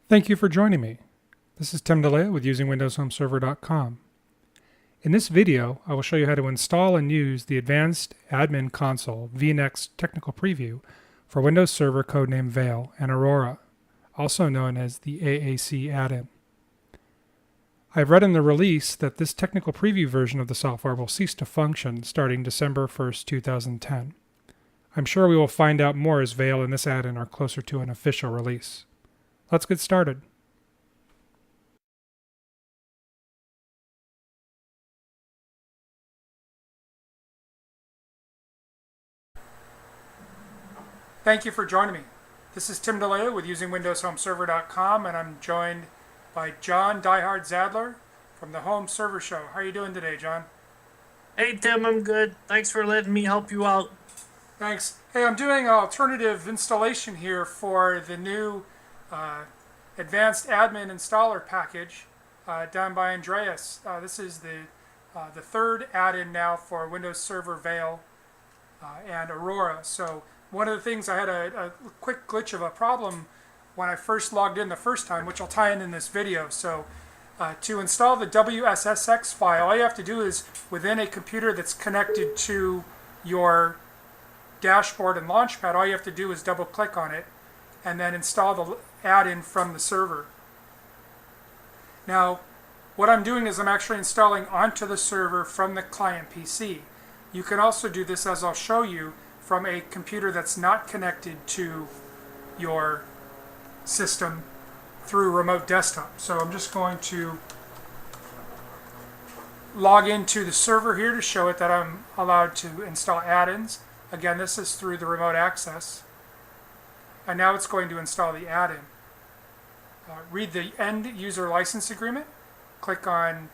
Thank you for joining me. This is Tim DeLeo with usingwindowshomeserver.com. In this video, I will show you how to install and use the Advanced Admin Console vNext Technical Preview for Windows Server codename Vail and Aurora, also known as the AAC add-in. I've read in the release that this technical preview version of the software will cease to function starting December 1st, 2010. I'm sure we will find out more as Vail and this add-in are closer to an official release. Let's get started. Thank you for joining me. This is Tim DeLeo with usingwindowshomeserver.com, and I'm joined by John Diehard Zadler from the Home Server Show. How are you doing today, John? Hey Tim, I'm good. Thanks for letting me help you out. Thanks. Hey, I'm doing an alternative installation here for the new Advanced Admin Installer package done by Andreas. This is the third add-in now for Windows Server Vail and Aurora. So one of the things, I had a quick glitch of a problem when I first logged in the first time, which I'll tie in this video. So to install the WSSX file, all you have to do is, within a computer that's connected to your dashboard and launchpad, all you have to do is double click on it and then install the add-in from the server. Now, what I'm doing is I'm actually installing onto the server from the client PC. You can also do this, as I'll show you, from a computer that's not connected to your system through remote desktop. So I'm just going to log into the server here to show it that I'm allowed to install add-ins. Again, this is through the remote access. And now it's going to install the add-in. Read the end user license agreement, click on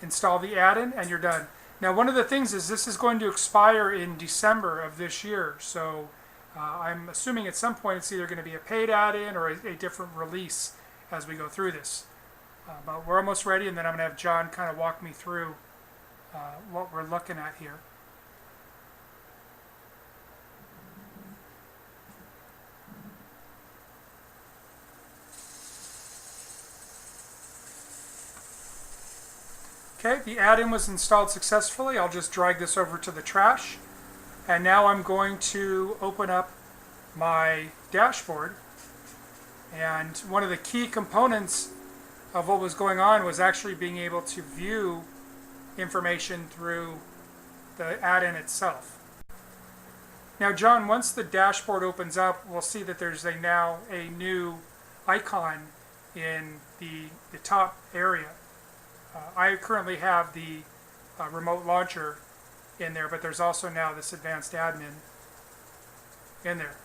install the add-in, and you're done. Now, one of the things is this is going to expire in December of this year, so I'm assuming at some point it's either going to be a paid add-in or a different release as we go through this. But we're almost ready, and then I'm going to have John kind of walk me through what we're looking at here. Okay, the add-in was installed successfully. I'll just drag this over to the trash. And now I'm going to open up my dashboard. And one of the key components of what was going on was actually being able to view information through the add-in itself. Now, John, once the dashboard opens up, we'll see that there's now a new icon in the top area. I currently have the remote launcher in there, but there's also now this advanced admin in there.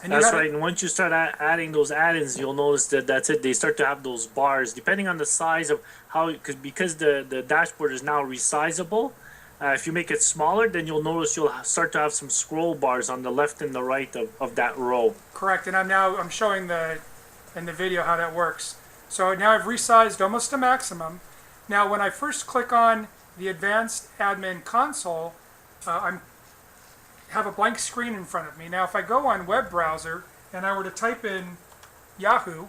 And that's right, and once you start adding those add-ins, you'll notice that that's it. They start to have those bars, depending on the size of how, because the dashboard is now resizable. If you make it smaller, then you'll notice you'll start to have some scroll bars on the left and the right of that row. Correct, and I'm showing in the video how that works. So now I've resized almost to maximum. Now when I first click on the Advanced Admin Console, I have a blank screen in front of me. Now if I go on web browser and I were to type in Yahoo,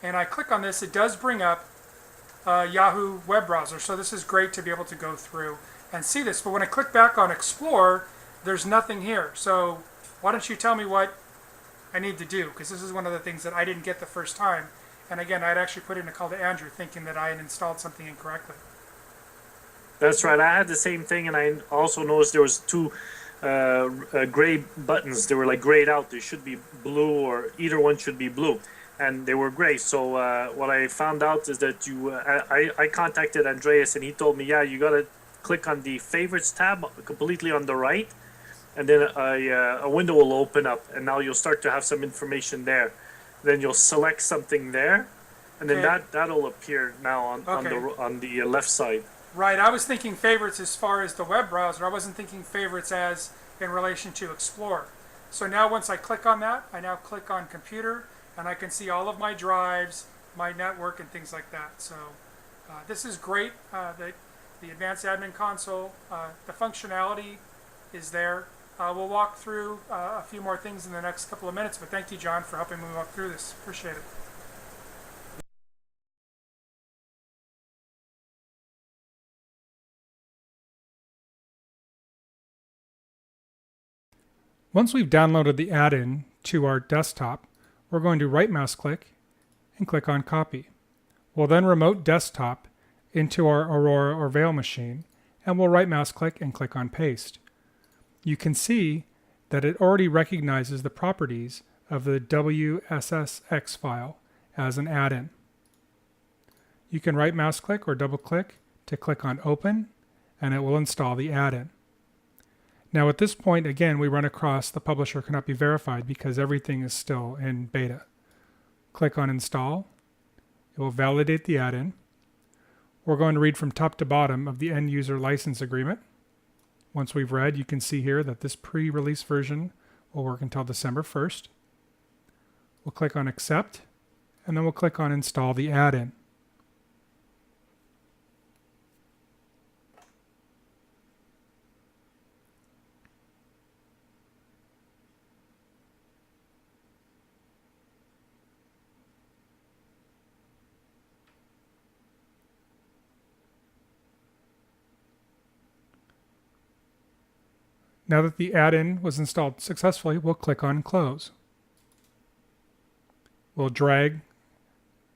and I click on this, it does bring up Yahoo web browser. So this is great to be able to go through and see this. But when I click back on Explore, there's nothing here. So why don't you tell me what I need to do, because this is one of the things that I didn't get the first time. And again, I'd actually put in a call to Andrew thinking that I had installed something incorrectly. That's right. I had the same thing, and I also noticed there was two gray buttons. They were like grayed out. They should be blue, or either one should be blue, and they were gray. So what I found out is that I contacted Andreas, and he told me, yeah, you got to click on the favorites tab completely on the right, and then a window will open up, and now you'll start to have some information there. Then you'll select something there, and then that'll appear now on the left side. Right. I was thinking favorites as far as the web browser. I wasn't thinking favorites as in relation to Explorer. So now once I click on that, I now click on Computer, and I can see all of my drives, my network, and things like that. So this is great. The Advanced Admin Console, the functionality is there. We'll walk through a few more things in the next couple of minutes, but thank you, John, for helping me walk through this. Appreciate it. Once we've downloaded the add-in to our desktop, we're going to right mouse click and click on copy. We'll then remote desktop into our Aurora or Vail machine, and we'll right mouse click and click on paste. You can see that it already recognizes the properties of the WSSX file as an add-in. You can right mouse click or double click to click on open, and it will install the add-in. Now at this point, again, we run across the publisher cannot be verified because everything is still in beta. Click on install. It will validate the add-in. We're going to read from top to bottom of the end user license agreement. Once we've read, you can see here that this pre-release version will work until December 1st. We'll click on accept, and then we'll click on install the add-in. Now that the add-in was installed successfully, we'll click on Close. We'll drag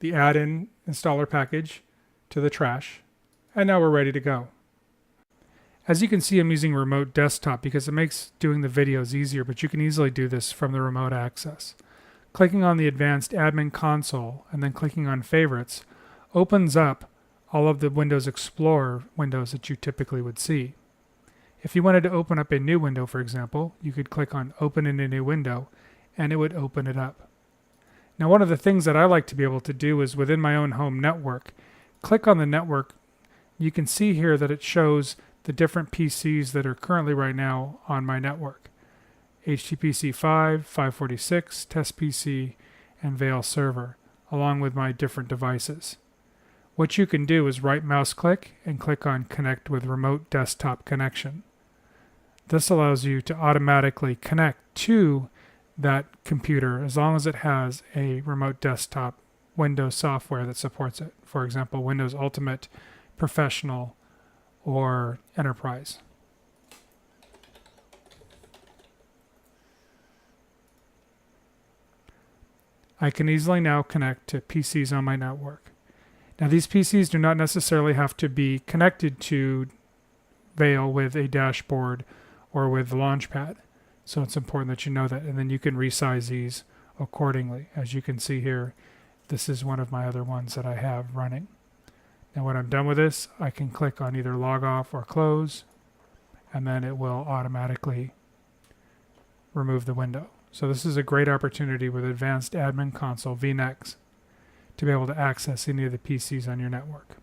the add-in installer package to the trash, and now we're ready to go. As you can see, I'm using remote desktop because it makes doing the videos easier, but you can easily do this from the remote access. Clicking on the advanced admin console and then clicking on favorites opens up all of the Windows Explorer windows that you typically would see. If you wanted to open up a new window, for example, you could click on Open in a New Window, and it would open it up. Now, one of the things that I like to be able to do is within my own home network, click on the network. You can see here that it shows the different PCs that are currently right now on my network. HTPC 5, 546, Test PC, and Vail Server, along with my different devices. What you can do is right mouse click and click on Connect with Remote Desktop Connection. This allows you to automatically connect to that computer as long as it has a remote desktop Windows software that supports it. For example, Windows Ultimate, Professional, or Enterprise. I can easily now connect to PCs on my network. Now these PCs do not necessarily have to be connected to Vail with a dashboard or with the Launchpad. So it's important that you know that, and then you can resize these accordingly. As you can see here, this is one of my other ones that I have running. Now when I'm done with this, I can click on either log off or close, and then it will automatically remove the window. So this is a great opportunity with Advanced Admin Console VNex to be able to access any of the PCs on your network.